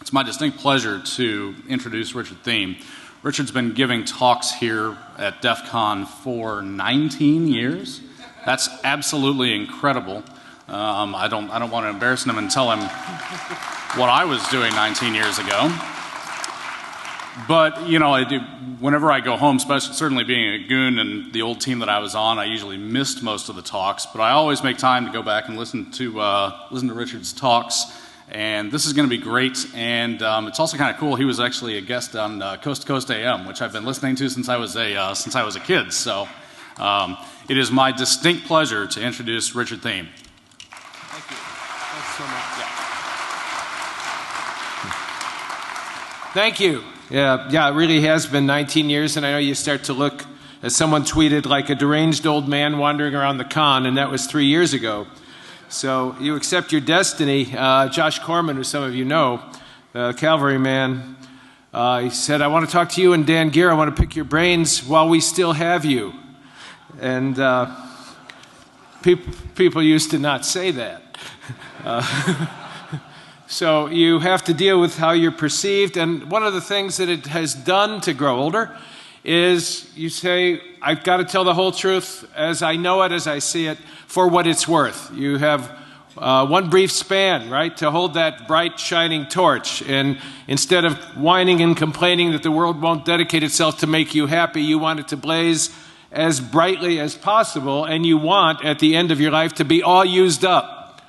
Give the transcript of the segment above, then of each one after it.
It's my distinct pleasure to introduce Richard Thieme. Richard's been giving talks here at DEF CON for 19 years. That's absolutely incredible. I don't want to embarrass him and tell him what I was doing 19 years ago. But, you know, whenever I go home, especially certainly being a goon and the old team that I was on, I usually missed most of the talks, but I always make time to go back and listen to Richard's talks. And this is going to be great, and it's also kind of cool. He was actually a guest on Coast to Coast AM, which I've been listening to since I was a kid. So it is my distinct pleasure to introduce Richard Thieme. Thank you. Thanks so much. Yeah. Thank you. Yeah, it really has been 19 years, and I know you start to look, as someone tweeted, like a deranged old man wandering around the con, and that was 3 years ago. So you accept your destiny. Josh Corman, who some of you know, the cavalryman, he said, I want to talk to you and Dan Gear. I want to pick your brains while we still have you. And people used to not say that. So you have to deal with how you're perceived. And one of the things that it has done to grow older is you say, I've got to tell the whole truth as I know it, as I see it, for what it's worth. You have one brief span, right, to hold that bright, shining torch. And instead of whining and complaining that the world won't dedicate itself to make you happy, you want it to blaze as brightly as possible. And you want, at the end of your life, to be all used up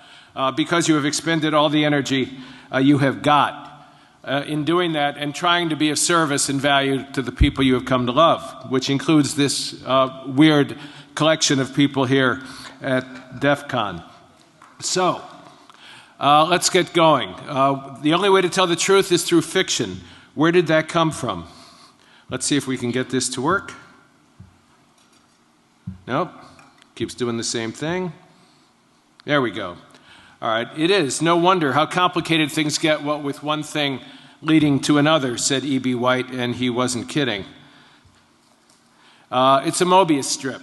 because you have expended all the energy you have got. In doing that and trying to be of service and value to the people you have come to love, which includes this weird collection of people here at DEF CON. So, let's get going. The only way to tell the truth is through fiction. Where did that come from? Let's see if we can get this to work. Nope. Keeps doing the same thing. There we go. All right, it is no wonder how complicated things get, what with one thing leading to another, said E.B. White, and he wasn't kidding. It's a Mobius strip.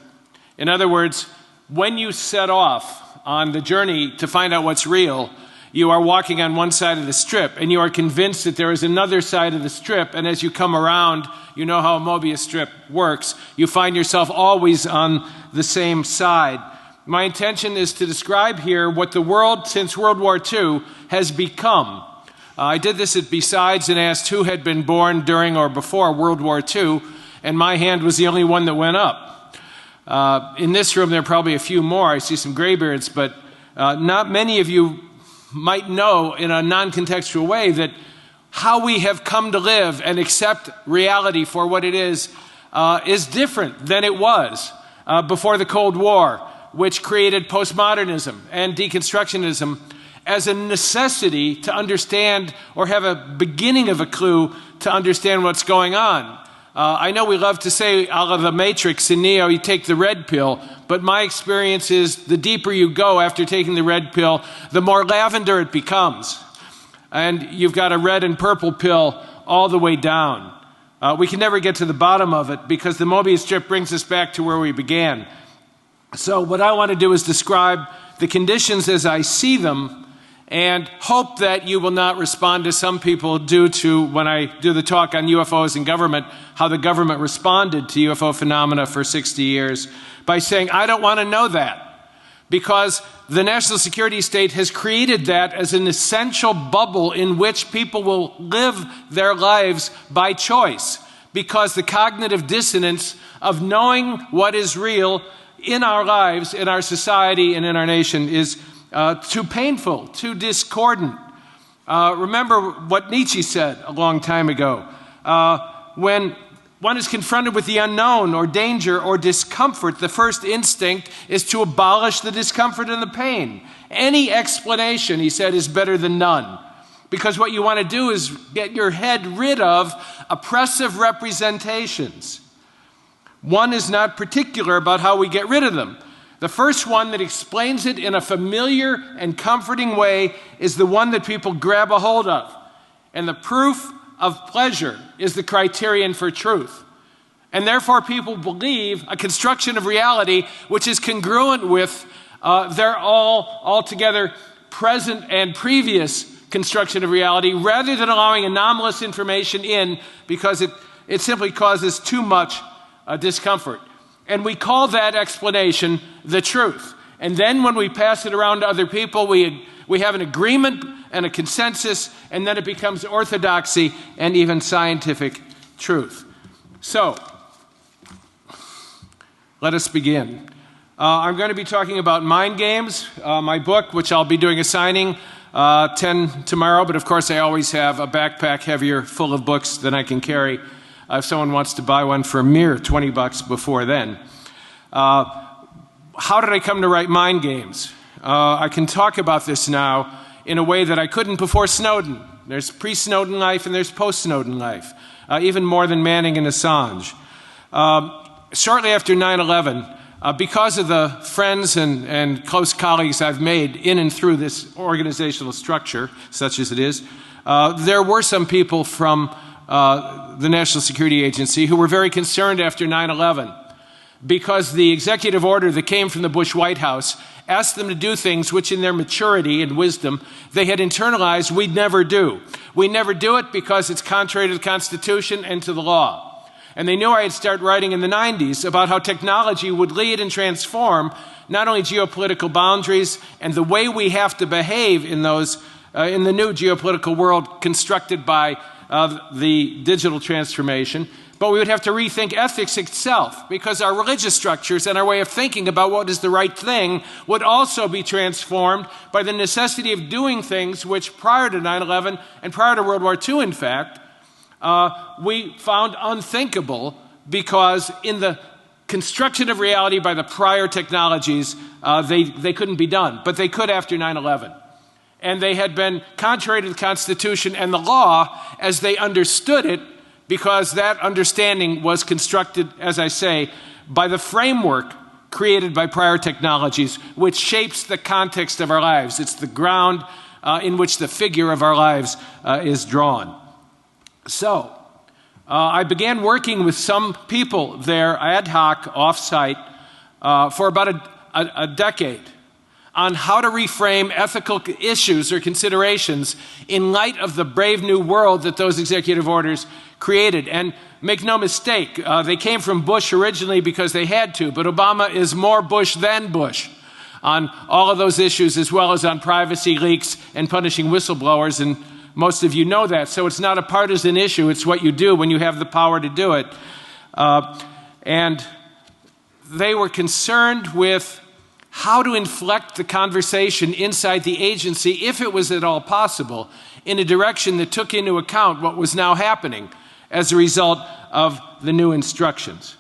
In other words, when you set off on the journey to find out what's real, you are walking on one side of the strip, and you are convinced that there is another side of the strip, and as you come around, you know how a Mobius strip works, you find yourself always on the same side. My intention is to describe here what the world since World War II has become. I did this at Besides and asked who had been born during or before World War II, and my hand was the only one that went up. In this room, there are probably a few more. I see some graybeards, but not many of you might know in a non-contextual way that how we have come to live and accept reality for what it is different than it was before the Cold War, which created postmodernism and deconstructionism as a necessity to understand or have a beginning of a clue to understand what's going on. I know we love to say, out of the Matrix in Neo, you take the red pill, but my experience is the deeper you go after taking the red pill, the more lavender it becomes. And you've got a red and purple pill all the way down. We can never get to the bottom of it because the Mobius strip brings us back to where we began. So what I want to do is describe the conditions as I see them and hope that you will not respond to some people due to, when I do the talk on UFOs and government, how the government responded to UFO phenomena for 60 years by saying, I don't want to know that, because the national security state has created that as an essential bubble in which people will live their lives by choice, because the cognitive dissonance of knowing what is real in our lives, in our society, and in our nation is too painful, too discordant. Remember what Nietzsche said a long time ago. When one is confronted with the unknown or danger or discomfort, the first instinct is to abolish the discomfort and the pain. Any explanation, he said, is better than none. Because what you want to do is get your head rid of oppressive representations. One is not particular about how we get rid of them. The first one that explains it in a familiar and comforting way is the one that people grab a hold of. And the proof of pleasure is the criterion for truth. And therefore people believe a construction of reality which is congruent with their altogether present and previous construction of reality, rather than allowing anomalous information in because it simply causes too much discomfort. And we call that explanation the truth. And then when we pass it around to other people, we have an agreement and a consensus, and then it becomes orthodoxy and even scientific truth. So, let us begin. I'm going to be talking about mind games, my book, which I'll be doing a signing 10 tomorrow, but of course I always have a backpack heavier full of books than I can carry if someone wants to buy one for a mere $20 before then. How did I come to write mind games? I can talk about this now in a way that I couldn't before Snowden. There's pre-Snowden life and there's post-Snowden life, even more than Manning and Assange. Shortly after 9/11, because of the friends and close colleagues I've made in and through this organizational structure, such as it is, there were some people from the National Security Agency who were very concerned after 9/11 because the executive order that came from the Bush White House asked them to do things which in their maturity and wisdom they had internalized we'd never do. We never do it because it's contrary to the Constitution and to the law. And they knew I had started writing in the 90s about how technology would lead and transform not only geopolitical boundaries and the way we have to behave in those in the new geopolitical world constructed by the digital transformation, but we would have to rethink ethics itself because our religious structures and our way of thinking about what is the right thing would also be transformed by the necessity of doing things which prior to 9/11 and prior to World War II, in fact, we found unthinkable because in the construction of reality by the prior technologies, they couldn't be done, but they could after 9/11. And they had been contrary to the Constitution and the law as they understood it because that understanding was constructed, as I say, by the framework created by prior technologies, which shapes the context of our lives. It's the ground in which the figure of our lives is drawn. So, I began working with some people there ad hoc, off-site, for about a decade on how to reframe ethical issues or considerations in light of the brave new world that those executive orders created. And make no mistake, they came from Bush originally because they had to, but Obama is more Bush than Bush on all of those issues, as well as on privacy leaks and punishing whistleblowers, and most of you know that. So it's not a partisan issue, it's what you do when you have the power to do it. And they were concerned with how to inflect the conversation inside the agency, if it was at all possible, in a direction that took into account what was now happening as a result of the new instructions.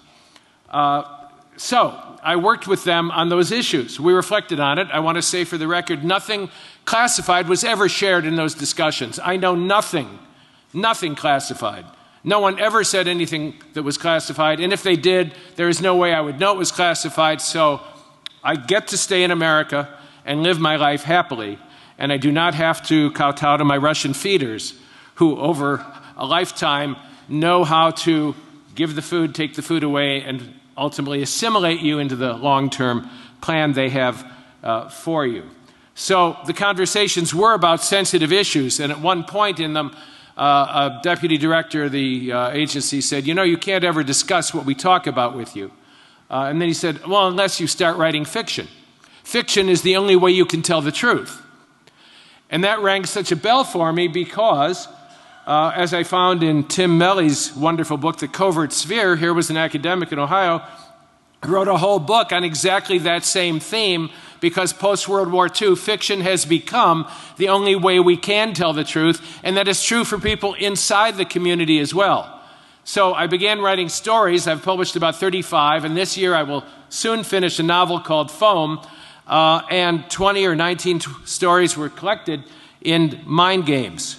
So I worked with them on those issues. We reflected on it. I want to say for the record, nothing classified was ever shared in those discussions. I know nothing classified. No one ever said anything that was classified, and if they did, there is no way I would know it was classified, so I get to stay in America and live my life happily, and I do not have to kowtow to my Russian feeders who over a lifetime know how to give the food, take the food away, and ultimately assimilate you into the long-term plan they have for you. So the conversations were about sensitive issues, and at one point in them, a deputy director of the agency said, "You know, you can't ever discuss what we talk about with you." And then he said, "Well, unless you start writing fiction. Fiction is the only way you can tell the truth." And that rang such a bell for me because, as I found in Tim Melley's wonderful book, The Covert Sphere, here was an academic in Ohio, who wrote a whole book on exactly that same theme, because post-World War II, fiction has become the only way we can tell the truth, and that is true for people inside the community as well. So I began writing stories. I've published about 35, and this year I will soon finish a novel called Foam, and 20 or 19 stories were collected in mind games.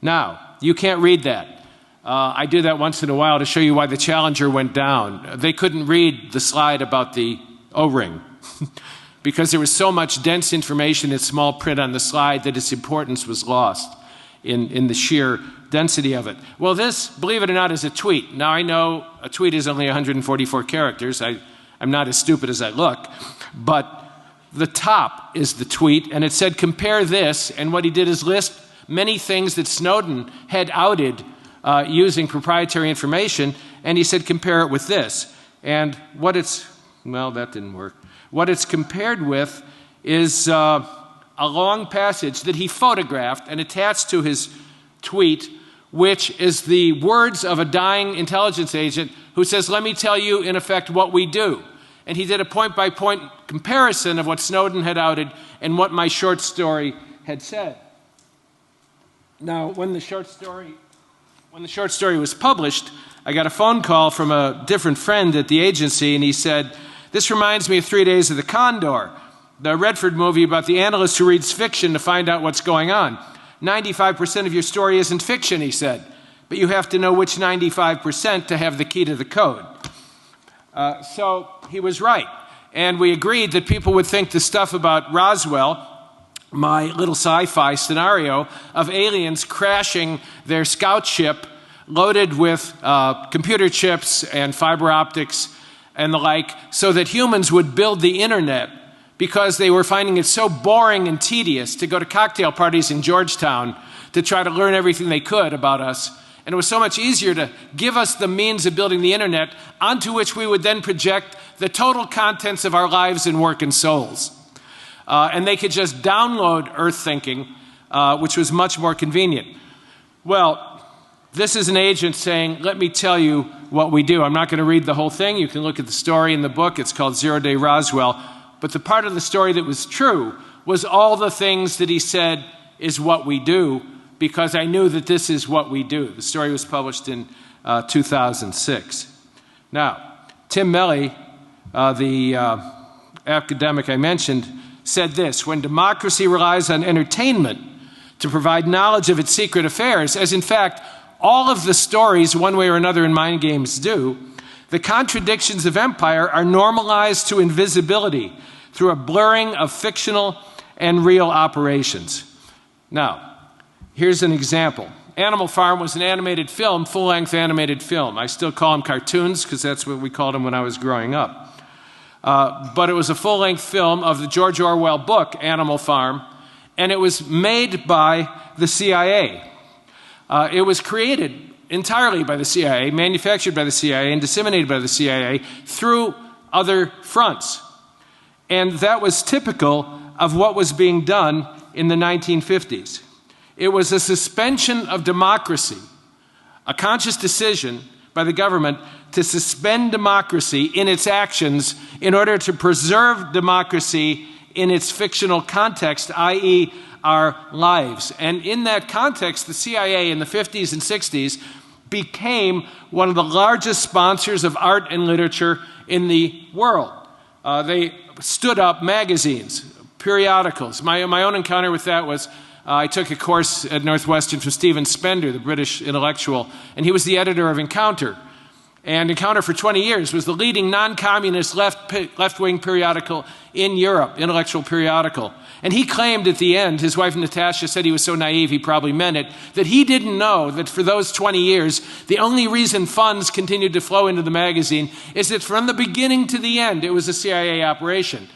Now, you can't read that. I do that once in a while to show you why the Challenger went down. They couldn't read the slide about the O-ring because there was so much dense information in small print on the slide that its importance was lost in the sheer density of it. Well, this, believe it or not, is a tweet. Now, I know a tweet is only 144 characters. I'm not as stupid as I look. But the top is the tweet, and it said, "Compare this," and what he did is list many things that Snowden had outed using proprietary information, and he said, compare it with this. And what it's, well, that didn't work. What it's compared with is a long passage that he photographed and attached to his tweet, which is the words of a dying intelligence agent who says, let me tell you, in effect, what we do. And he did a point-by-point comparison of what Snowden had outed and what my short story had said. Now, when the short story was published, I got a phone call from a different friend at the agency, and he said, this reminds me of 3 Days of the Condor, the Redford movie about the analyst who reads fiction to find out what's going on. 95% of your story isn't fiction, he said, but you have to know which 95% to have the key to the code. So he was right, and we agreed that people would think the stuff about Roswell, my little sci-fi scenario of aliens crashing their scout ship loaded with computer chips and fiber optics and the like, so that humans would build the internet because they were finding it so boring and tedious to go to cocktail parties in Georgetown to try to learn everything they could about us. And it was so much easier to give us the means of building the internet onto which we would then project the total contents of our lives and work and souls. And they could just download Earth thinking, which was much more convenient. Well, this is an agent saying, let me tell you what we do. I'm not going to read the whole thing. You can look at the story in the book. It's called 0 Day Roswell. But the part of the story that was true was all the things that he said is what we do, because I knew that this is what we do. The story was published in 2006. Now, Tim Melley, the academic I mentioned, said this: when democracy relies on entertainment to provide knowledge of its secret affairs, as in fact all of the stories one way or another in mind games do, the contradictions of empire are normalized to invisibility through a blurring of fictional and real operations. Now, here's an example. Animal Farm was an animated film, full-length animated film. I still call them cartoons because that's what we called them when I was growing up. But it was a full-length film of the George Orwell book, Animal Farm, and it was made by the CIA. It was created entirely by the CIA, manufactured by the CIA, and disseminated by the CIA through other fronts. And that was typical of what was being done in the 1950s. It was a suspension of democracy, a conscious decision by the government to suspend democracy in its actions in order to preserve democracy in its fictional context, i.e., our lives. And in that context, the CIA in the 50s and 60s became one of the largest sponsors of art and literature in the world. They stood up magazines, periodicals. My own encounter with that was I took a course at Northwestern from Stephen Spender, the British intellectual, and he was the editor of Encounter. And Encounter for 20 years was the leading non-communist left-wing periodical in Europe, intellectual periodical. And he claimed at the end, his wife Natasha said he was so naive he probably meant it, that he didn't know that for those 20 years, the only reason funds continued to flow into the magazine is that from the beginning to the end, it was a CIA operation.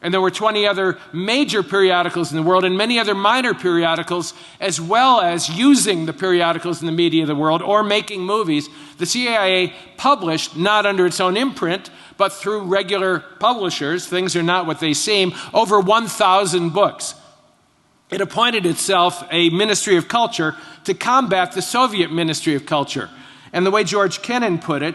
And there were 20 other major periodicals in the world and many other minor periodicals, as well as using the periodicals in the media of the world or making movies. The CIA published, not under its own imprint, but through regular publishers, things are not what they seem, over 1,000 books. It appointed itself a Ministry of Culture to combat the Soviet Ministry of Culture. And the way George Kennan put it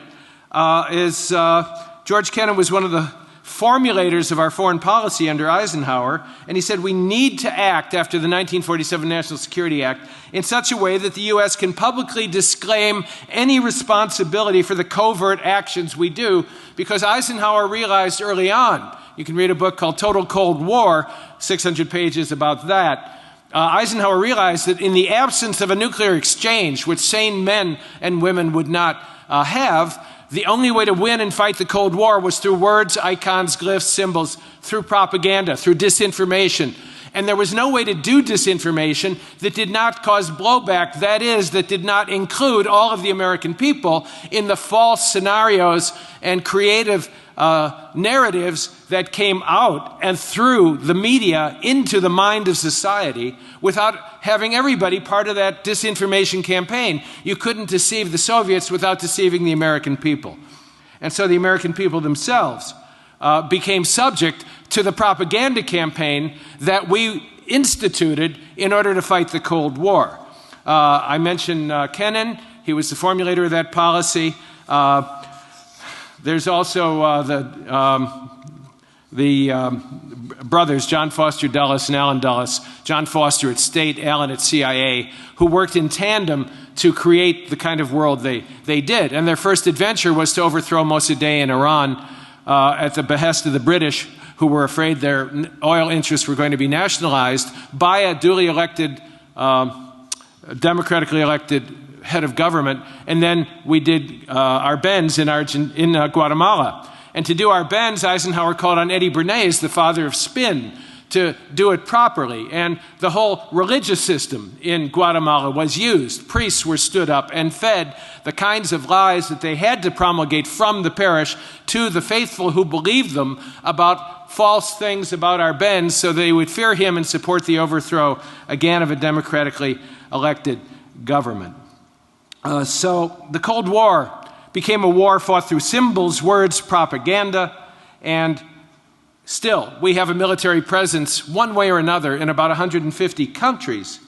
is George Kennan was one of the formulators of our foreign policy under Eisenhower, and he said we need to act after the 1947 National Security Act in such a way that the U.S. can publicly disclaim any responsibility for the covert actions we do, because Eisenhower realized early on, you can read a book called Total Cold War, 600 pages about that. Eisenhower realized that in the absence of a nuclear exchange, which sane men and women would not have, the only way to win and fight the Cold War was through words, icons, glyphs, symbols, through propaganda, through disinformation. And there was no way to do disinformation that did not cause blowback, that is, that did not include all of the American people in the false scenarios and creative narratives that came out and through the media into the mind of society without having everybody part of that disinformation campaign. You couldn't deceive the Soviets without deceiving the American people. And so the American people themselves became subject to the propaganda campaign that we instituted in order to fight the Cold War. I mentioned Kennan. He was the formulator of that policy. There's also the brothers, John Foster Dulles and Allen Dulles, John Foster at State, Allen at CIA, who worked in tandem to create the kind of world they did. And their first adventure was to overthrow Mossadegh in Iran at the behest of the British, who were afraid their oil interests were going to be nationalized by a duly elected, democratically elected head of government. And then we did our bends in Guatemala. And to do our bends, Eisenhower called on Eddie Bernays, the father of spin, to do it properly. And the whole religious system in Guatemala was used. Priests were stood up and fed the kinds of lies that they had to promulgate from the parish to the faithful who believed them about false things about our bends, so they would fear him and support the overthrow, again, of a democratically elected government. So the Cold War became a war fought through symbols, words, propaganda, and still we have a military presence one way or another in about 150 countries.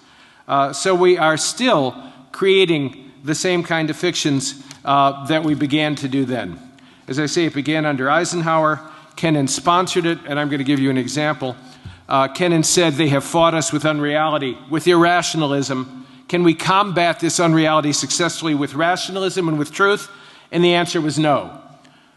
So we are still creating the same kind of fictions that we began to do then. As I say, it began under Eisenhower. Kennan sponsored it, and I'm going to give you an example. Kennan said, "They have fought us with unreality, with irrationalism. Can we combat this unreality successfully with rationalism and with truth?" And the answer was no.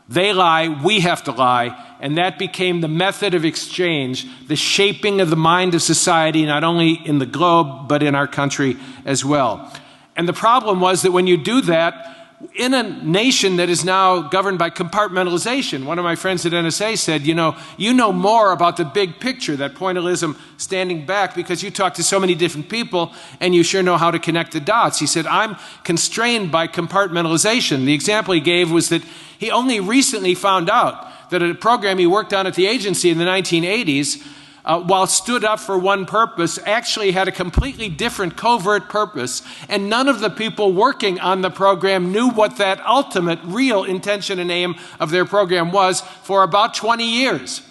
They lie, we have to lie, and that became the method of exchange, the shaping of the mind of society, not only in the globe, but in our country as well. And the problem was that when you do that, in a nation that is now governed by compartmentalization, one of my friends at NSA said, you know more about the big picture, that pointillism standing back, because you talk to so many different people and you sure know how to connect the dots. He said, I'm constrained by compartmentalization. The example he gave was that he only recently found out that a program he worked on at the agency in the 1980s, while stood up for one purpose, actually had a completely different covert purpose, and none of the people working on the program knew what that ultimate, real intention and aim of their program was for about 20 years,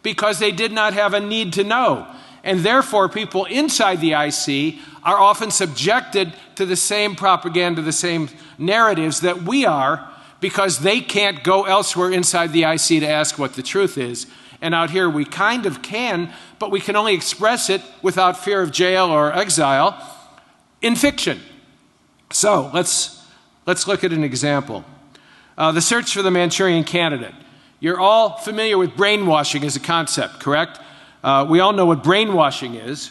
because they did not have a need to know. And therefore, people inside the IC are often subjected to the same propaganda, the same narratives that we are, because they can't go elsewhere inside the IC to ask what the truth is. And out here we kind of can, but we can only express it without fear of jail or exile in fiction. So let's look at an example. The search for the Manchurian candidate. You're all familiar with brainwashing as a concept, correct? We all know what brainwashing is.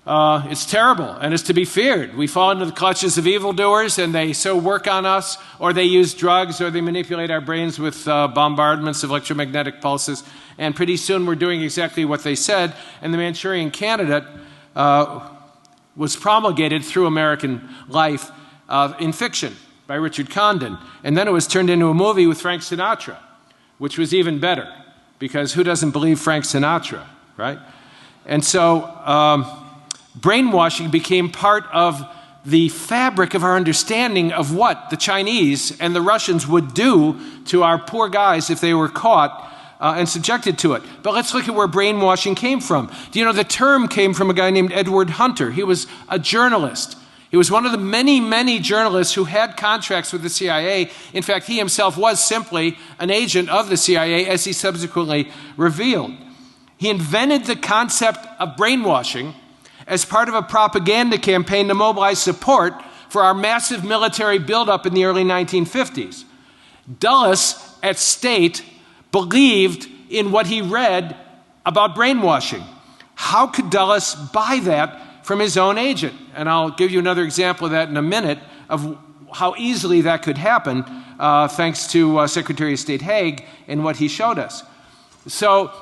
It's terrible and it's to be feared. We fall into the clutches of evildoers, and they so work on us, or they use drugs, or they manipulate our brains with bombardments of electromagnetic pulses, and pretty soon we're doing exactly what they said. And the Manchurian Candidate was promulgated through American life in fiction by Richard Condon, and then it was turned into a movie with Frank Sinatra, which was even better, because who doesn't believe Frank Sinatra, right? And so brainwashing became part of the fabric of our understanding of what the Chinese and the Russians would do to our poor guys if they were caught and subjected to it. But let's look at where brainwashing came from. Do you know the term came from a guy named Edward Hunter? He was a journalist. He was one of the many, many journalists who had contracts with the CIA. In fact, he himself was simply an agent of the CIA, as he subsequently revealed. He invented the concept of brainwashing as part of a propaganda campaign to mobilize support for our massive military buildup in the early 1950s. Dulles at State believed in what he read about brainwashing. How could Dulles buy that from his own agent? And I'll give you another example of that in a minute, of how easily that could happen, thanks to Secretary of State Haig and what he showed us. So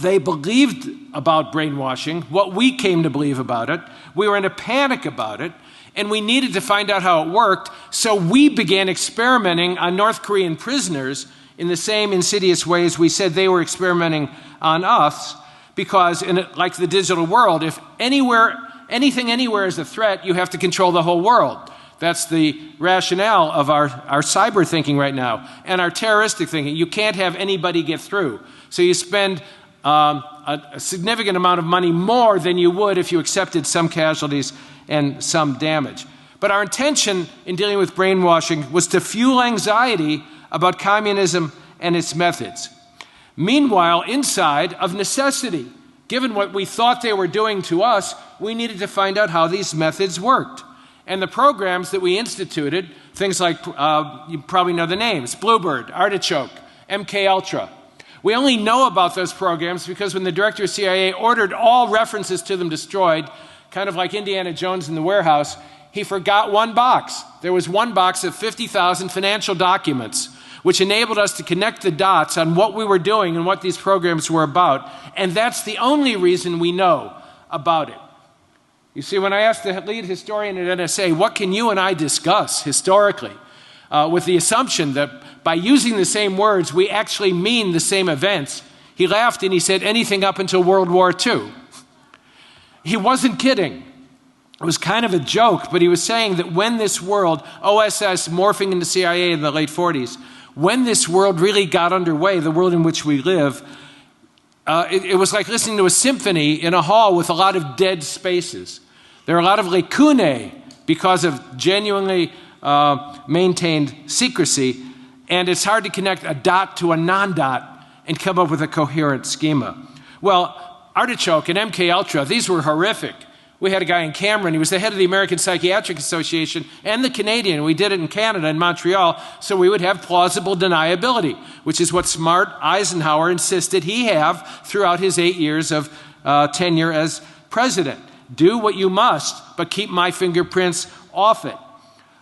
They believed about brainwashing, what we came to believe about it. We were in a panic about it, and we needed to find out how it worked, so we began experimenting on North Korean prisoners in the same insidious ways we said they were experimenting on us, because like the digital world, if anything anywhere is a threat, you have to control the whole world. That's the rationale of our cyber thinking right now, and our terroristic thinking. You can't have anybody get through. So you spend a significant amount of money more than you would if you accepted some casualties and some damage. But our intention in dealing with brainwashing was to fuel anxiety about communism and its methods. Meanwhile, inside, of necessity, given what we thought they were doing to us, we needed to find out how these methods worked. And the programs that we instituted, things like, you probably know the names, Bluebird, Artichoke, MK Ultra. We only know about those programs because when the director of CIA ordered all references to them destroyed, kind of like Indiana Jones in the warehouse, he forgot one box. There was one box of 50,000 financial documents, which enabled us to connect the dots on what we were doing and what these programs were about. And that's the only reason we know about it. You see, when I asked the lead historian at NSA, what can you and I discuss historically, with the assumption that by using the same words, we actually mean the same events, he laughed and he said, anything up until World War II. He wasn't kidding. It was kind of a joke, but he was saying that when this world, OSS morphing into CIA in the late 40s, when this world really got underway, the world in which we live, it was like listening to a symphony in a hall with a lot of dead spaces. There are a lot of lacunae because of genuinely maintained secrecy, and it's hard to connect a dot to a non-dot and come up with a coherent schema. Well, Artichoke and MK Ultra, these were horrific. We had a guy in Cameron, he was the head of the American Psychiatric Association and the Canadian. We did it in Canada, in Montreal, so we would have plausible deniability, which is what smart Eisenhower insisted he have throughout his 8 years of tenure as president. Do what you must, but keep my fingerprints off it.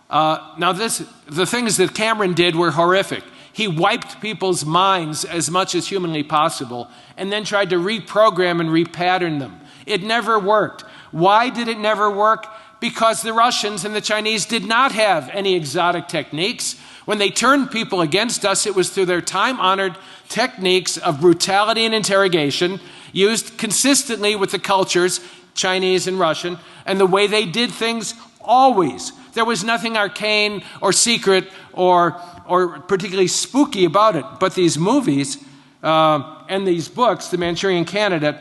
Now the things that Cameron did were horrific. He wiped people's minds as much as humanly possible and then tried to reprogram and repattern them. It never worked. Why did it never work? Because the Russians and the Chinese did not have any exotic techniques. When they turned people against us, it was through their time-honored techniques of brutality and interrogation, used consistently with the cultures, Chinese and Russian, and the way they did things always. There was nothing arcane or secret or particularly spooky about it. But these movies and these books, The Manchurian Candidate,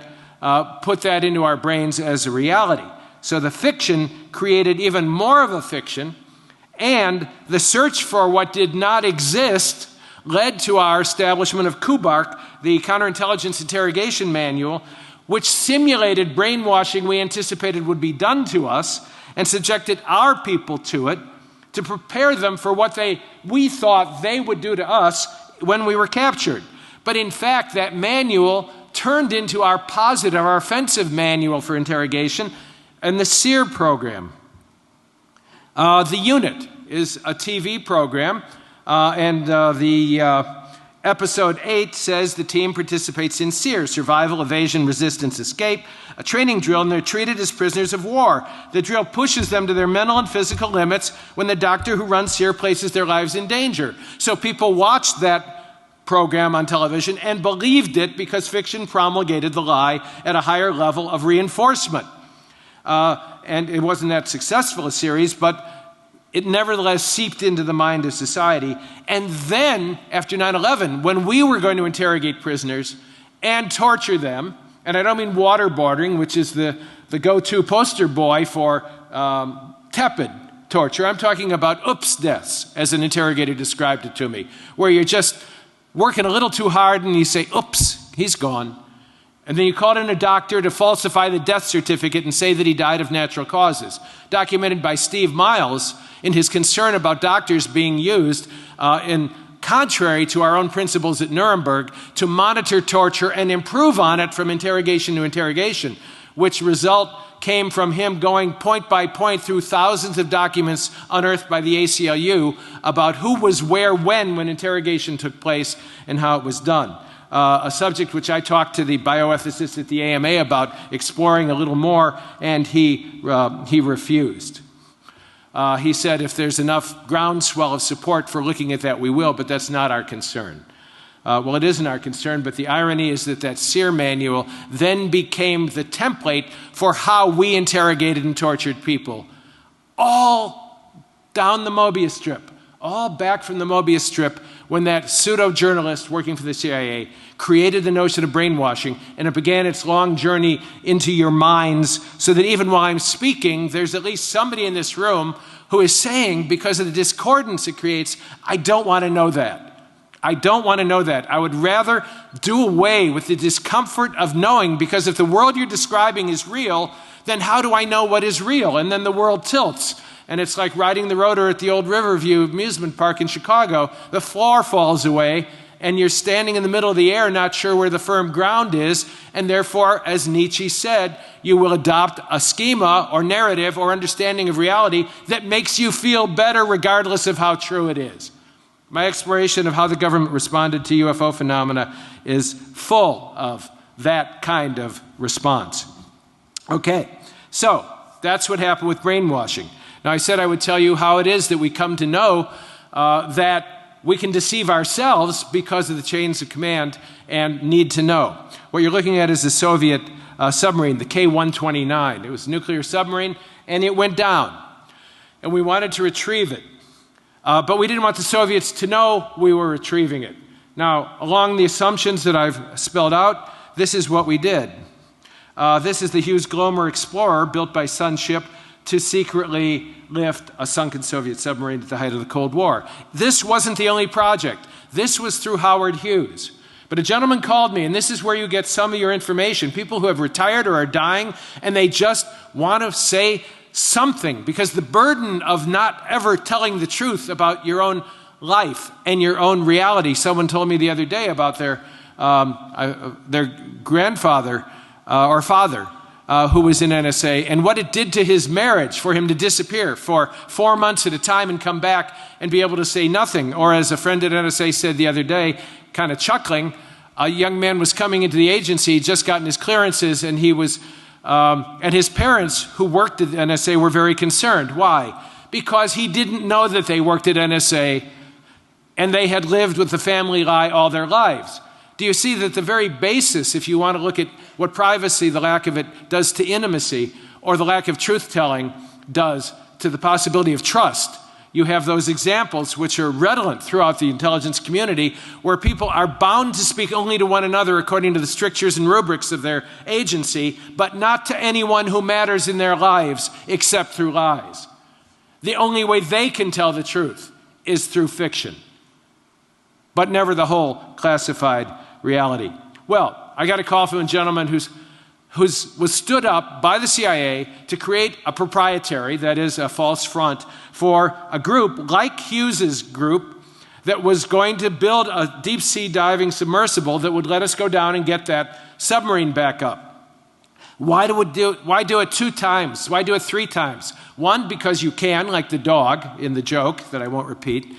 put that into our brains as a reality. So the fiction created even more of a fiction, and the search for what did not exist led to our establishment of KUBARK, the Counterintelligence Interrogation Manual, which simulated brainwashing we anticipated would be done to us and subjected our people to it to prepare them for what we thought they would do to us when we were captured. But in fact, that manual turned into our positive, our offensive manual for interrogation, and the SEER program. The Unit is a TV program, and the episode 8 says the team participates in SEER, Survival, Evasion, Resistance, Escape, a training drill, and they're treated as prisoners of war. The drill pushes them to their mental and physical limits when the doctor who runs SEER places their lives in danger. So people watched that program on television and believed it because fiction promulgated the lie at a higher level of reinforcement. And it wasn't that successful a series, but it nevertheless seeped into the mind of society. And then, after 9/11, when we were going to interrogate prisoners and torture them, and I don't mean waterboarding, which is the go-to poster boy for tepid torture. I'm talking about oops deaths, as an interrogator described it to me, where you're just working a little too hard and you say, oops, he's gone. And then you called in a doctor to falsify the death certificate and say that he died of natural causes. Documented by Steve Miles in his concern about doctors being used in contrary to our own principles at Nuremberg to monitor torture and improve on it from interrogation to interrogation, which result came from him going point by point through thousands of documents unearthed by the ACLU about who was where when interrogation took place and how it was done. a subject which I talked to the bioethicist at the AMA about exploring a little more, and he refused. He said if there's enough groundswell of support for looking at that, we will, but that's not our concern. Well, it isn't our concern, but the irony is that that SEER manual then became the template for how we interrogated and tortured people. All down the Mobius strip, all back from the Mobius strip, when that pseudo-journalist working for the CIA created the notion of brainwashing, and it began its long journey into your minds, so that even while I'm speaking, there's at least somebody in this room who is saying, because of the discordance it creates, I don't want to know that. I don't want to know that. I would rather do away with the discomfort of knowing, because if the world you're describing is real, then how do I know what is real? And then the world tilts. And it's like riding the rotor at the old Riverview amusement park in Chicago. The floor falls away, and you're standing in the middle of the air, not sure where the firm ground is, and therefore, as Nietzsche said, you will adopt a schema or narrative or understanding of reality that makes you feel better regardless of how true it is. My exploration of how the government responded to UFO phenomena is full of that kind of response. Okay, so that's what happened with brainwashing. Now, I said I would tell you how it is that we come to know that we can deceive ourselves because of the chains of command and need to know. What you're looking at is the Soviet submarine, the K-129. It was a nuclear submarine, and it went down. And we wanted to retrieve it. But we didn't want the Soviets to know we were retrieving it. Now, along the assumptions that I've spelled out, this is what we did. This is the Hughes Glomar Explorer, built by Sunship to secretly lift a sunken Soviet submarine at the height of the Cold War. This wasn't the only project. This was through Howard Hughes. But a gentleman called me, and this is where you get some of your information. People who have retired or are dying, and they just want to say something, because the burden of not ever telling the truth about your own life and your own reality. Someone told me the other day about their grandfather or father who was in NSA, and what it did to his marriage for him to disappear for 4 months at a time and come back and be able to say nothing. Or as a friend at NSA said the other day, kind of chuckling, a young man was coming into the agency, just gotten his clearances, and he was, and his parents who worked at NSA were very concerned. Why? Because he didn't know that they worked at NSA and they had lived with the family lie all their lives. Do you see that the very basis, if you want to look at what privacy, the lack of it, does to intimacy, or the lack of truth-telling does to the possibility of trust, you have those examples which are redolent throughout the intelligence community, where people are bound to speak only to one another according to the strictures and rubrics of their agency, but not to anyone who matters in their lives except through lies. The only way they can tell the truth is through fiction, but never the whole classified reality. Well, I got a call from a gentleman who was stood up by the CIA to create a proprietary, that is a false front, for a group like Hughes's group that was going to build a deep sea diving submersible that would let us go down and get that submarine back up. Why do it 2 times? Why do it 3 times? 1, because you can, like the dog in the joke that I won't repeat.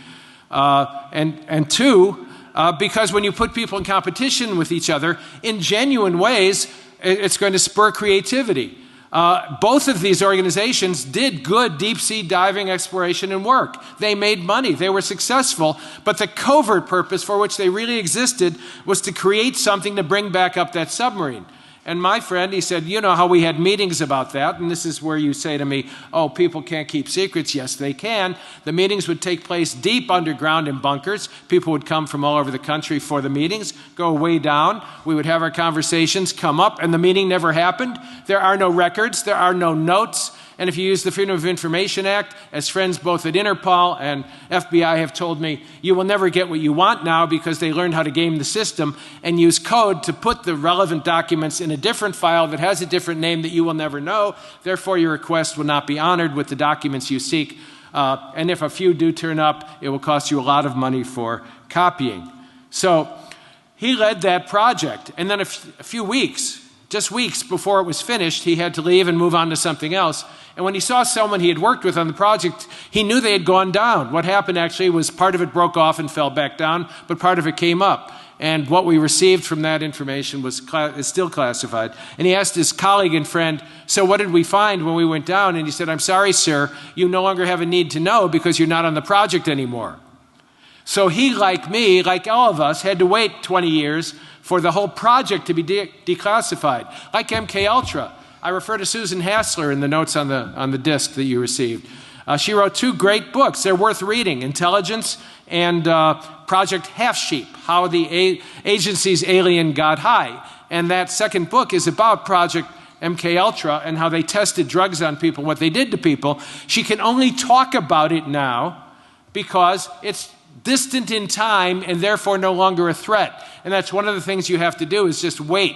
And 2, because when you put people in competition with each other in genuine ways, it's going to spur creativity. Both of these organizations did good deep sea diving exploration and work. They made money. They were successful. But the covert purpose for which they really existed was to create something to bring back up that submarine. And my friend, he said, you know how we had meetings about that, and this is where you say to me, oh, people can't keep secrets. Yes, they can. The meetings would take place deep underground in bunkers. People would come from all over the country for the meetings, go way down. We would have our conversations, come up, and the meeting never happened. There are no records. There are no notes. And if you use the Freedom of Information Act, as friends both at Interpol and FBI have told me, you will never get what you want now because they learned how to game the system and use code to put the relevant documents in a different file that has a different name that you will never know. Therefore, your request will not be honored with the documents you seek. And if a few do turn up, it will cost you a lot of money for copying. So he led that project. And then a few weeks, just weeks before it was finished, he had to leave and move on to something else. And when he saw someone he had worked with on the project, he knew they had gone down. What happened actually was part of it broke off and fell back down, but part of it came up. and what we received from that information is still classified. And he asked his colleague and friend, so what did we find when we went down? And he said, I'm sorry, sir, you no longer have a need to know because you're not on the project anymore. So he, like me, like all of us, had to wait 20 years for the whole project to be declassified. Like MKUltra, I refer to Susan Hassler in the notes on the disc that you received. She wrote 2 great books. They're worth reading, Intelligence and Project Half Sheep, How the Agency's Alien Got High. And that second book is about Project MKUltra and how they tested drugs on people, what they did to people. She can only talk about it now because it's distant in time and therefore no longer a threat. And that's one of the things you have to do is just wait.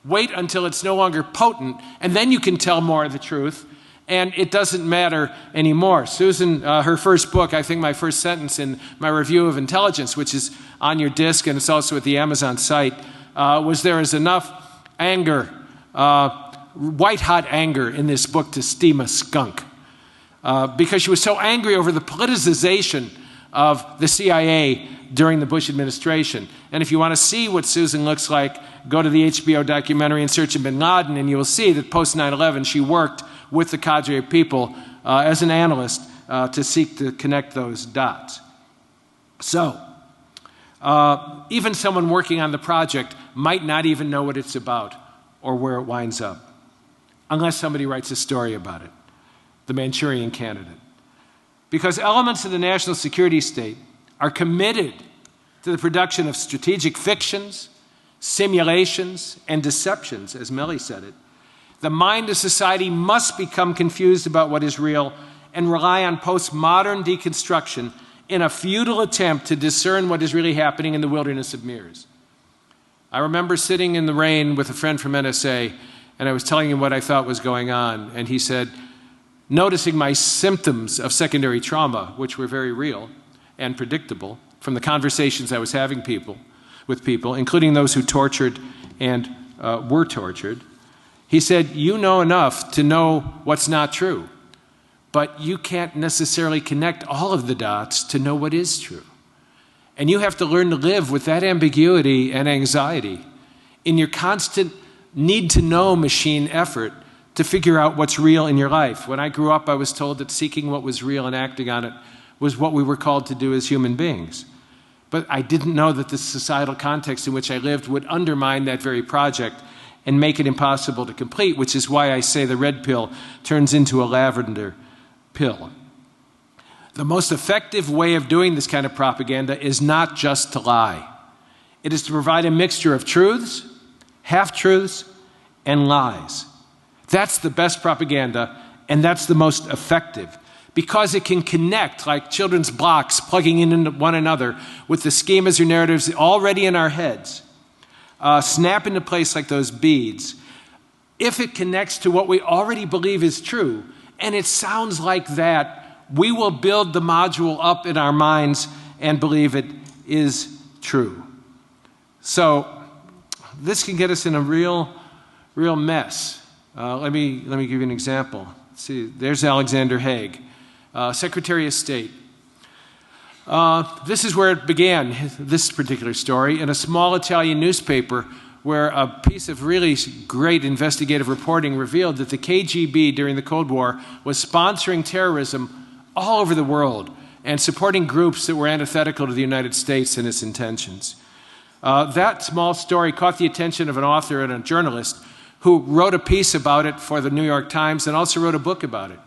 Wait until it's no longer potent, and then you can tell more of the truth, and it doesn't matter anymore. Susan, her first book, I think my first sentence in my review of Intelligence, which is on your disc and it's also at the Amazon site, was there is enough anger, white-hot anger in this book to steam a skunk. Because she was so angry over the politicization of the CIA during the Bush administration. And if you want to see what Susan looks like, go to the HBO documentary In Search of Bin Laden, and you will see that post 9/11 she worked with the cadre of people as an analyst to seek to connect those dots. So, even someone working on the project might not even know what it's about or where it winds up, unless somebody writes a story about it, the Manchurian Candidate. Because elements of the national security state are committed to the production of strategic fictions, simulations, and deceptions, as Melley said it, the mind of society must become confused about what is real and rely on postmodern deconstruction in a futile attempt to discern what is really happening in the wilderness of mirrors. I remember sitting in the rain with a friend from NSA, and I was telling him what I thought was going on, and he said, noticing my symptoms of secondary trauma, which were very real and predictable from the conversations I was having with people, including those who tortured and were tortured, he said, you know enough to know what's not true, but you can't necessarily connect all of the dots to know what is true. And you have to learn to live with that ambiguity and anxiety in your constant need-to-know machine effort to figure out what's real in your life. When I grew up, I was told that seeking what was real and acting on it was what we were called to do as human beings. But I didn't know that the societal context in which I lived would undermine that very project and make it impossible to complete, which is why I say the red pill turns into a lavender pill. The most effective way of doing this kind of propaganda is not just to lie. It is to provide a mixture of truths, half-truths, and lies. That's the best propaganda, and that's the most effective, because it can connect like children's blocks plugging into one another with the schemas or narratives already in our heads, snap into place like those beads. If it connects to what we already believe is true, and it sounds like that, we will build the module up in our minds and believe it is true. So this can get us in a real mess. Let me give you an example. See, there's Alexander Haig, Secretary of State. This is where it began, this particular story, in a small Italian newspaper where a piece of really great investigative reporting revealed that the KGB during the Cold War was sponsoring terrorism all over the world and supporting groups that were antithetical to the United States and its intentions. That small story caught the attention of an author and a journalist who wrote a piece about it for the New York Times and also wrote a book about it.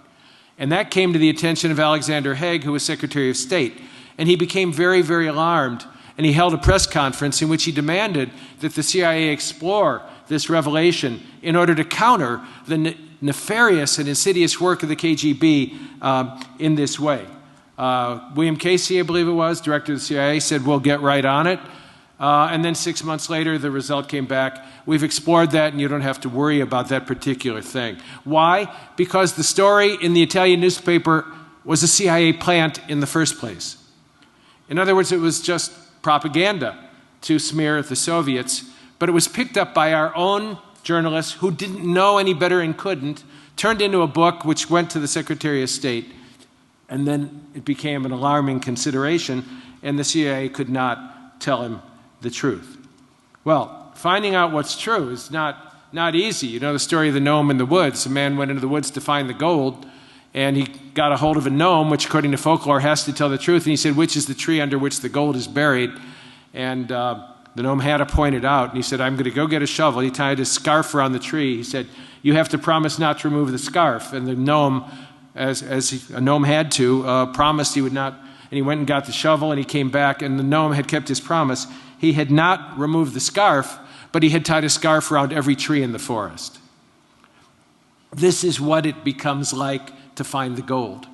And that came to the attention of Alexander Haig, who was Secretary of State. And he became very, very alarmed. And he held a press conference in which he demanded that the CIA explore this revelation in order to counter the nefarious and insidious work of the KGB in this way. William Casey, I believe it was, director of the CIA, said, we'll get right on it. And then 6 months later, the result came back. We've explored that, and you don't have to worry about that particular thing. Why? Because the story in the Italian newspaper was a CIA plant in the first place. In other words, it was just propaganda to smear the Soviets, but it was picked up by our own journalists who didn't know any better and couldn't, turned into a book which went to the Secretary of State, and then it became an alarming consideration, and the CIA could not tell him the truth. Well, finding out what's true is not easy. You know the story of the gnome in the woods. A man went into the woods to find the gold, and he got a hold of a gnome, which according to folklore has to tell the truth. And he said, which is the tree under which the gold is buried? And the gnome had to point it out. And he said, I'm going to go get a shovel. He tied his scarf around the tree. He said, you have to promise not to remove the scarf. And the gnome, as a gnome had to, promised he would not. And he went and got the shovel, and he came back, and the gnome had kept his promise. He had not removed the scarf, but he had tied a scarf around every tree in the forest. This is what it becomes like to find the gold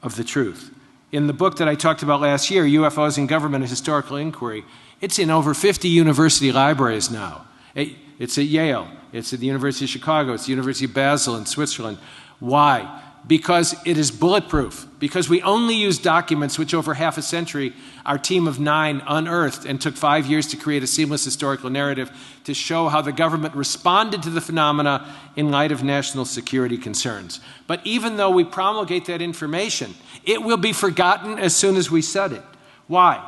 of the truth. In the book that I talked about last year, UFOs in Government, a Historical Inquiry, it's in over 50 university libraries now. It's at Yale, it's at the University of Chicago, it's the University of Basel in Switzerland. Why? Because it is bulletproof. Because we only use documents which over half a century our team of 9 unearthed and took 5 years to create a seamless historical narrative to show how the government responded to the phenomena in light of national security concerns. But even though we promulgate that information, it will be forgotten as soon as we said it. Why?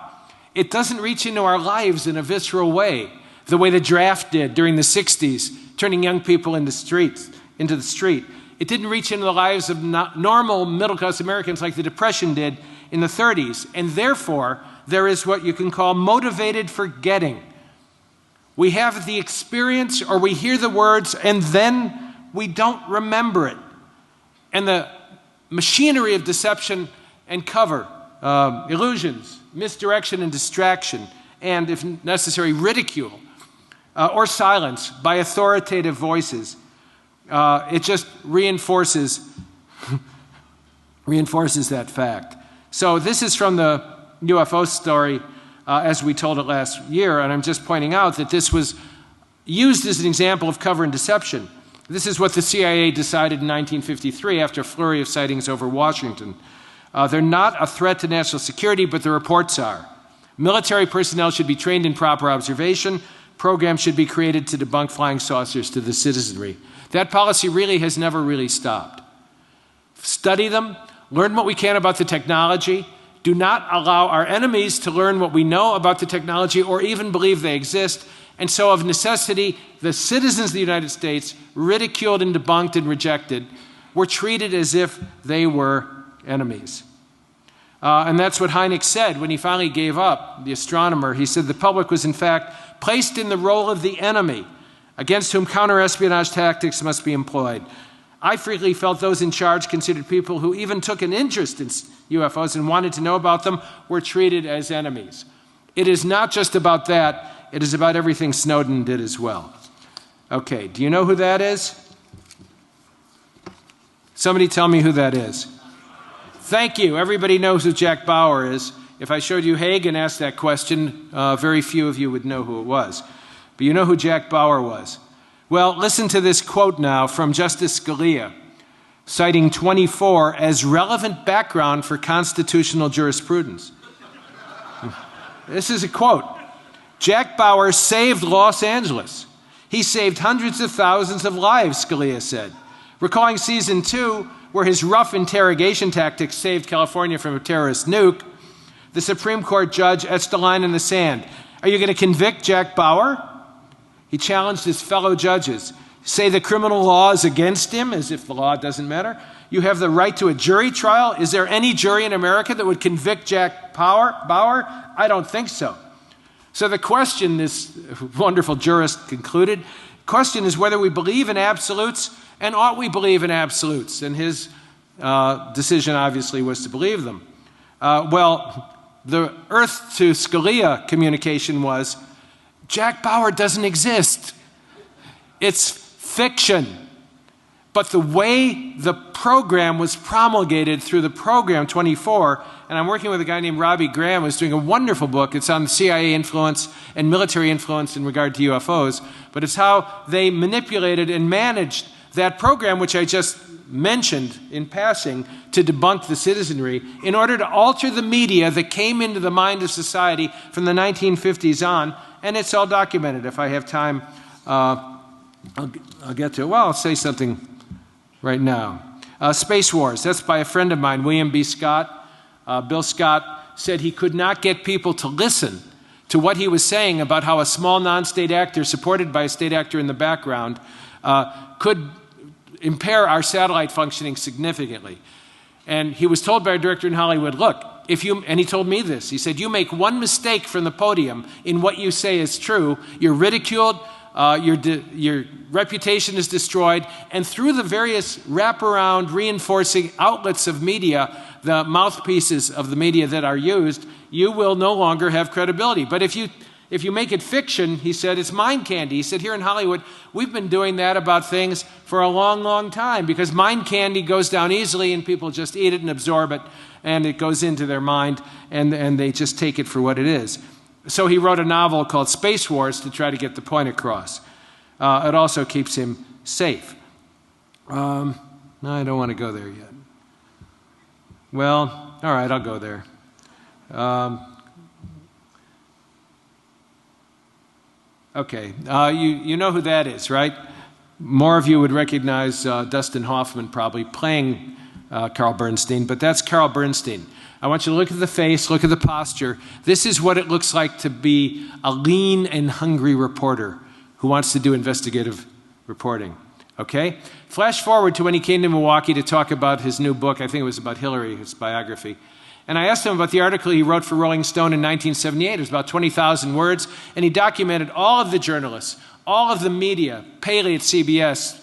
It doesn't reach into our lives in a visceral way, the way the draft did during the 60s, turning young people into the street. It didn't reach into the lives of normal middle-class Americans like the Depression did in the 30s. And therefore, there is what you can call motivated forgetting. We have the experience or we hear the words and then we don't remember it. And the machinery of deception and cover, illusions, misdirection and distraction, and if necessary, ridicule or silence by authoritative voices, it just reinforces that fact. So this is from the UFO story as we told it last year, and I'm just pointing out that this was used as an example of cover and deception. This is what the CIA decided in 1953 after a flurry of sightings over Washington. They're not a threat to national security, but the reports are. Military personnel should be trained in proper observation. Programs should be created to debunk flying saucers to the citizenry. That policy really has never really stopped. Study them, learn what we can about the technology. Do not allow our enemies to learn what we know about the technology or even believe they exist. And so of necessity, the citizens of the United States, ridiculed and debunked and rejected, were treated as if they were enemies. And that's what Hynek said when he finally gave up, the astronomer. He said the public was in fact placed in the role of the enemy, against whom counter-espionage tactics must be employed. I frequently felt those in charge considered people who even took an interest in UFOs and wanted to know about them were treated as enemies. It is not just about that, it is about everything Snowden did as well. Okay, do you know who that is? Somebody tell me who that is. Thank you. Everybody knows who Jack Bauer is. If I showed you Haig and asked that question, very few of you would know who it was. But you know who Jack Bauer was. Well, listen to this quote now from Justice Scalia, citing 24 as relevant background for constitutional jurisprudence. This is a quote. Jack Bauer saved Los Angeles. He saved hundreds of thousands of lives, Scalia said. Recalling season 2, where his rough interrogation tactics saved California from a terrorist nuke, the Supreme Court judge etched a line in the sand. Are you going to convict Jack Bauer? He challenged his fellow judges. Say the criminal law is against him, as if the law doesn't matter. You have the right to a jury trial. Is there any jury in America that would convict Jack Bauer? I don't think so. So the question, this wonderful jurist concluded, question is whether we believe in absolutes, and ought we believe in absolutes? And his decision obviously was to believe them. Well, the Earth to Scalia communication was, Jack Bauer doesn't exist. It's fiction. But the way the program was promulgated through the program 24, and I'm working with a guy named Robbie Graham who's doing a wonderful book. It's on CIA influence and military influence in regard to UFOs, but it's how they manipulated and managed that program, which I just mentioned in passing, to debunk the citizenry in order to alter the media that came into the mind of society from the 1950s on. And it's all documented. If I have time, I'll get to it. Well, I'll say something right now. Space Wars, that's by a friend of mine, William B. Scott. Bill Scott said he could not get people to listen to what he was saying about how a small non-state actor supported by a state actor in the background could impair our satellite functioning significantly. And he was told by a director in Hollywood, look, and he told me this, he said, you make one mistake from the podium in what you say is true, you're ridiculed, your reputation is destroyed, and through the various wraparound reinforcing outlets of media, the mouthpieces of the media that are used, you will no longer have credibility. But if you make it fiction, he said, it's mind candy. He said, here in Hollywood, we've been doing that about things for a long, long time because mind candy goes down easily and people just eat it and absorb it and it goes into their mind and they just take it for what it is. So he wrote a novel called Space Wars to try to get the point across. It also keeps him safe. No, I don't want to go there yet. Well, all right, I'll go there. Okay, you know who that is, right? More of you would recognize Dustin Hoffman probably playing Carl Bernstein, but that's Carl Bernstein. I want you to look at the face, look at the posture. This is what it looks like to be a lean and hungry reporter who wants to do investigative reporting, okay? Flash forward to when he came to Milwaukee to talk about his new book. I think it was about Hillary, his biography. And I asked him about the article he wrote for Rolling Stone in 1978. It was about 20,000 words, and he documented all of the journalists, all of the media, Paley at CBS,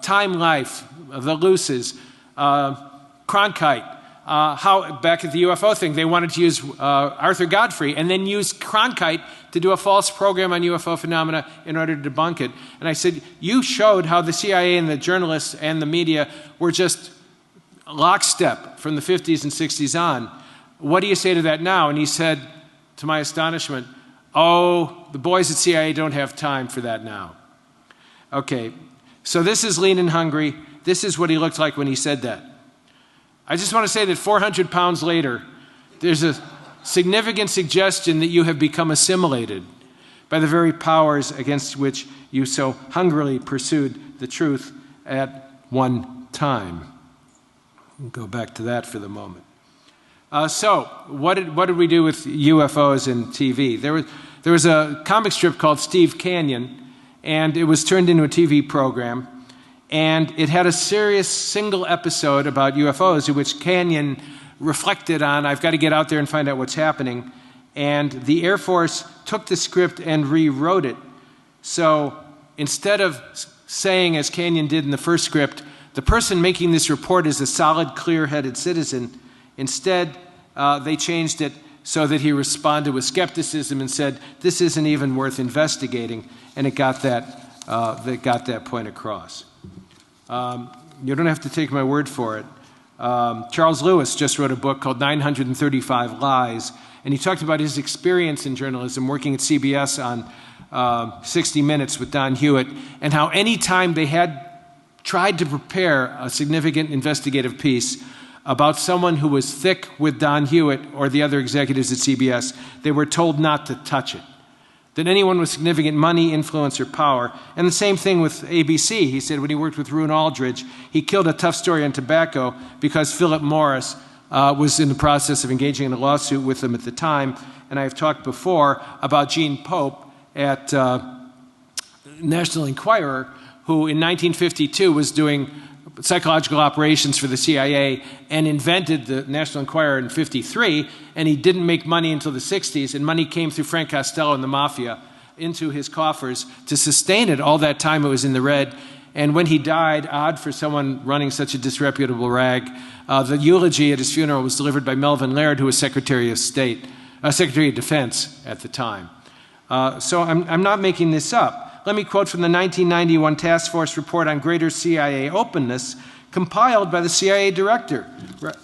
Time Life, the Luces, Cronkite, how back at the UFO thing, they wanted to use Arthur Godfrey and then use Cronkite to do a false program on UFO phenomena in order to debunk it. And I said, you showed how the CIA and the journalists and the media were just lockstep from the 50s and 60s on. What do you say to that now? And he said, to my astonishment, oh, the boys at CIA don't have time for that now. Okay, so this is lean and hungry. This is what he looked like when he said that. I just want to say that 400 pounds later, there's a significant suggestion that you have become assimilated by the very powers against which you so hungrily pursued the truth at one time. We'll go back to that for the moment. So, what did we do with UFOs and TV? There was a comic strip called Steve Canyon, and it was turned into a TV program. And it had a serious single episode about UFOs in which Canyon reflected on, I've got to get out there and find out what's happening. And the Air Force took the script and rewrote it. So instead of saying, as Canyon did in the first script, the person making this report is a solid, clear-headed citizen, instead they changed it so that he responded with skepticism and said, this isn't even worth investigating. And it got that point across. You don't have to take my word for it. Charles Lewis just wrote a book called 935 Lies, and he talked about his experience in journalism working at CBS on 60 Minutes with Don Hewitt, and how any time they had tried to prepare a significant investigative piece about someone who was thick with Don Hewitt or the other executives at CBS, they were told not to touch it. That anyone with significant money, influence, or power. And the same thing with ABC. He said when he worked with Roone Aldridge, he killed a tough story on tobacco because Philip Morris was in the process of engaging in a lawsuit with them at the time. And I've talked before about Gene Pope at National Enquirer, who in 1952 was doing psychological operations for the CIA and invented the National Enquirer in 53, and he didn't make money until the 60s, and money came through Frank Costello and the Mafia into his coffers to sustain it all that time it was in the red. And when he died, odd for someone running such a disreputable rag, the eulogy at his funeral was delivered by Melvin Laird, who was Secretary of Defense at the time. So I'm not making this up. Let me quote from the 1991 Task Force report on greater CIA openness, compiled by the CIA director,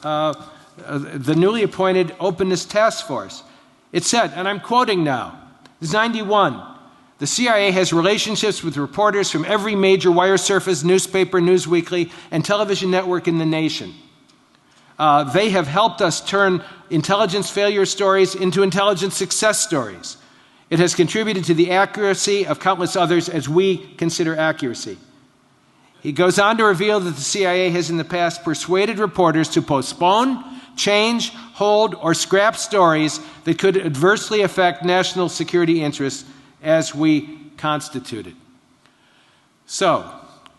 the newly appointed Openness Task Force. It said, and I'm quoting now, this is 91, the CIA has relationships with reporters from every major wire surface, newspaper, newsweekly, and television network in the nation. They have helped us turn intelligence failure stories into intelligence success stories. It has contributed to the accuracy of countless others as we consider accuracy. He goes on to reveal that the CIA has in the past persuaded reporters to postpone, change, hold, or scrap stories that could adversely affect national security interests as we constitute it. So,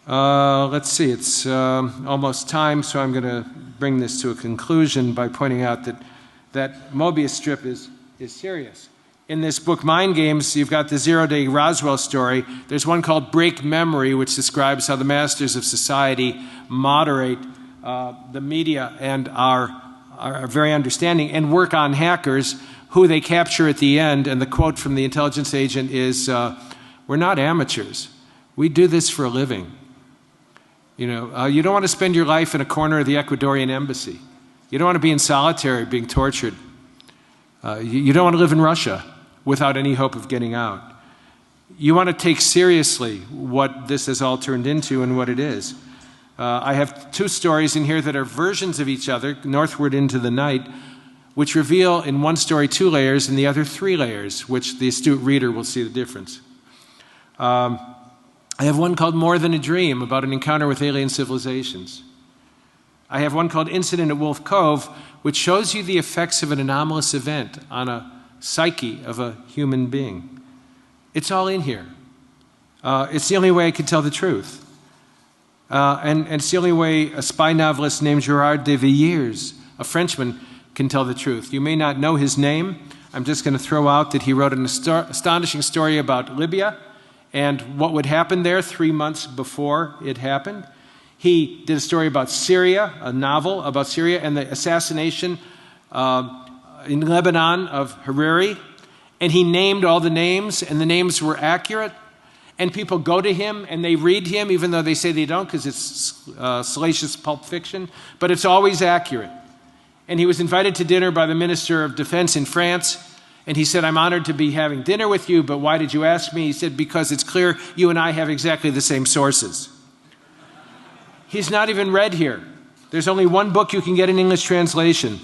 let's see, it's almost time, so I'm going to bring this to a conclusion by pointing out that Mobius strip is serious. In this book, Mind Games, you've got the zero-day Roswell story. There's one called Break Memory, which describes how the masters of society moderate the media and are very understanding and work on hackers who they capture at the end. And the quote from the intelligence agent is, "We're not amateurs. We do this for a living." You know, you don't want to spend your life in a corner of the Ecuadorian embassy. You don't want to be in solitary being tortured. You don't want to live in Russia without any hope of getting out. You want to take seriously what this has all turned into and what it is. I have two stories in here that are versions of each other, Northward into the Night, which reveal in one story 2 layers and the other 3 layers, which the astute reader will see the difference. I have one called More Than a Dream, about an encounter with alien civilizations. I have one called Incident at Wolf Cove, which shows you the effects of an anomalous event on a psyche of a human being. It's all in here. It's the only way I could tell the truth. And it's the only way a spy novelist named Gérard de Villiers, a Frenchman, can tell the truth. You may not know his name. I'm just going to throw out that he wrote an astonishing story about Libya and what would happen there 3 months before it happened. He did a story about Syria, a novel about Syria, and the assassination in Lebanon of Hariri. And he named all the names, and the names were accurate. And people go to him, and they read him, even though they say they don't, because it's salacious pulp fiction. But it's always accurate. And he was invited to dinner by the Minister of Defense in France. And he said, "I'm honored to be having dinner with you, but why did you ask me?" He said, "Because it's clear you and I have exactly the same sources." He's not even read here. There's only one book you can get in English translation.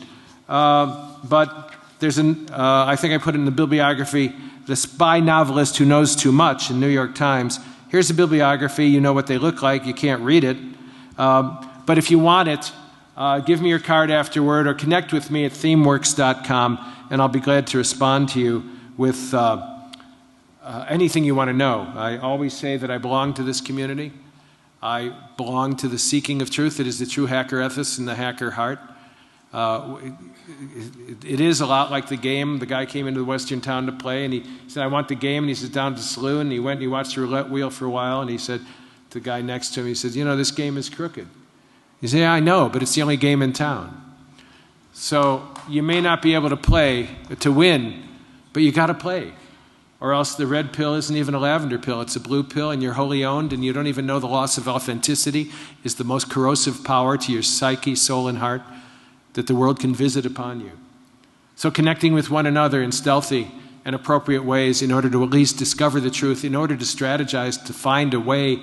But there's I think I put it in the bibliography, The Spy Novelist Who Knows Too Much in New York Times. Here's the bibliography. You know what they look like. You can't read it. But if you want it, give me your card afterward or connect with me at themeworks.com, and I'll be glad to respond to you with anything you want to know. I always say that I belong to this community. I belong to the seeking of truth. It is the true hacker ethos and the hacker heart. It is a lot like the game. The guy came into the western town to play, and he said, "I want the game," and he said, "Down to the saloon," and he went and he watched the roulette wheel for a while, and he said to the guy next to him, he said, "You know, this game is crooked." He said, "Yeah, I know, but it's the only game in town." So you may not be able to play to win, but you got to play. Or else the red pill isn't even a lavender pill. It's a blue pill, and you're wholly owned, and you don't even know the loss of authenticity is the most corrosive power to your psyche, soul, and heart that the world can visit upon you. So connecting with one another in stealthy and appropriate ways in order to at least discover the truth, in order to strategize, to find a way,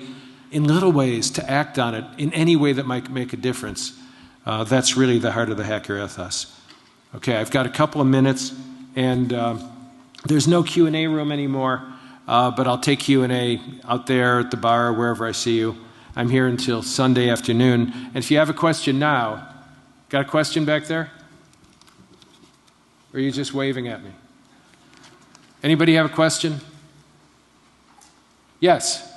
in little ways, to act on it in any way that might make a difference. That's really the heart of the hacker ethos. Okay, I've got a couple of minutes, and there's no Q&A room anymore, but I'll take Q&A out there at the bar or wherever I see you. I'm here until Sunday afternoon. And if you have a question now, got a question back there? Or are you just waving at me? Anybody have a question? Yes?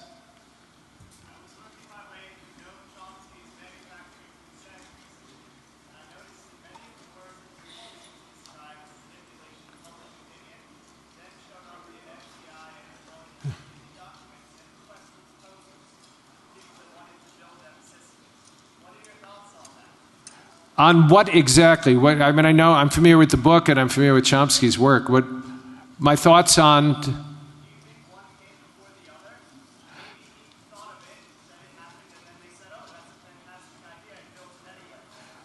On what exactly? What, I mean, I know I'm familiar with the book and I'm familiar with Chomsky's work. What my thoughts on?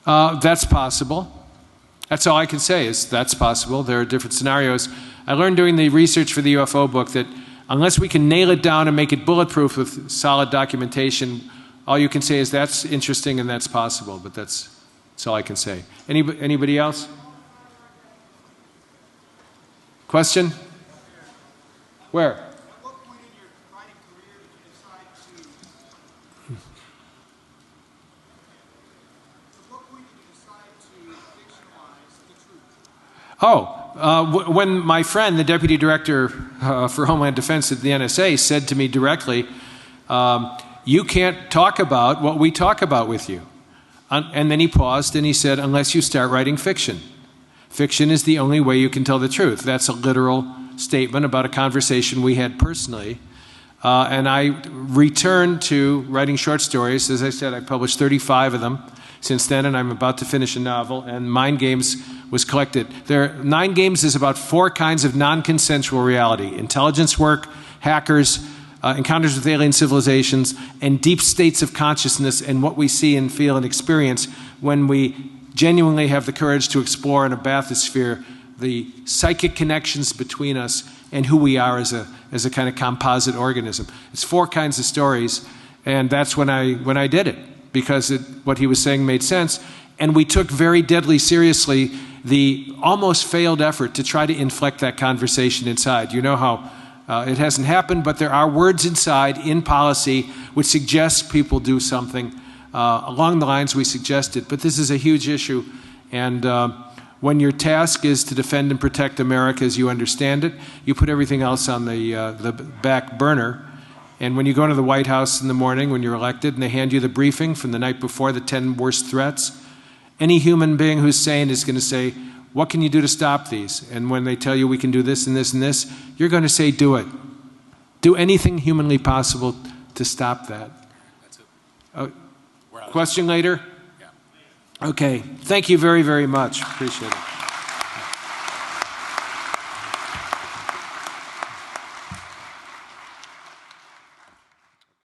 That's possible. That's all I can say is that's possible. There are different scenarios. I learned doing the research for the UFO book that unless we can nail it down and make it bulletproof with solid documentation, all you can say is that's interesting and that's possible. But that's all I can say. Anybody else? Question? Where? At what point in your writing career did you decide to? At what point did you decide to fix When my friend, the Deputy Director for Homeland Defense at the NSA, said to me directly, you can't talk about what we talk about with you. And then he paused and he said, unless you start writing fiction. Fiction is the only way you can tell the truth. That's a literal statement about a conversation we had personally. And I returned to writing short stories. As I said, I published 35 of them since then, and I'm about to finish a novel, and Mind Games was collected. Mind Games is about 4 kinds of non-consensual reality: intelligence work, hackers, encounters with alien civilizations, and deep states of consciousness, and what we see and feel and experience when we genuinely have the courage to explore in a bathysphere the psychic connections between us and who we are as a kind of composite organism. It's 4 kinds of stories, and that's when I did it, because what he was saying made sense. And we took very deadly seriously the almost failed effort to try to inflect that conversation inside. You know how it hasn't happened, but there are words inside in policy which suggest people do something along the lines we suggested. But this is a huge issue, and when your task is to defend and protect America as you understand it, you put everything else on the back burner. And when you go to the White House in the morning when you're elected and they hand you the briefing from the night before, the 10 worst threats, any human being who's sane is going to say, what can you do to stop these? And when they tell you we can do this and this and this, you're going to say, do it. Do anything humanly possible to stop that. That's it. Question later? Yeah. Okay. Thank you very, very much. Appreciate it.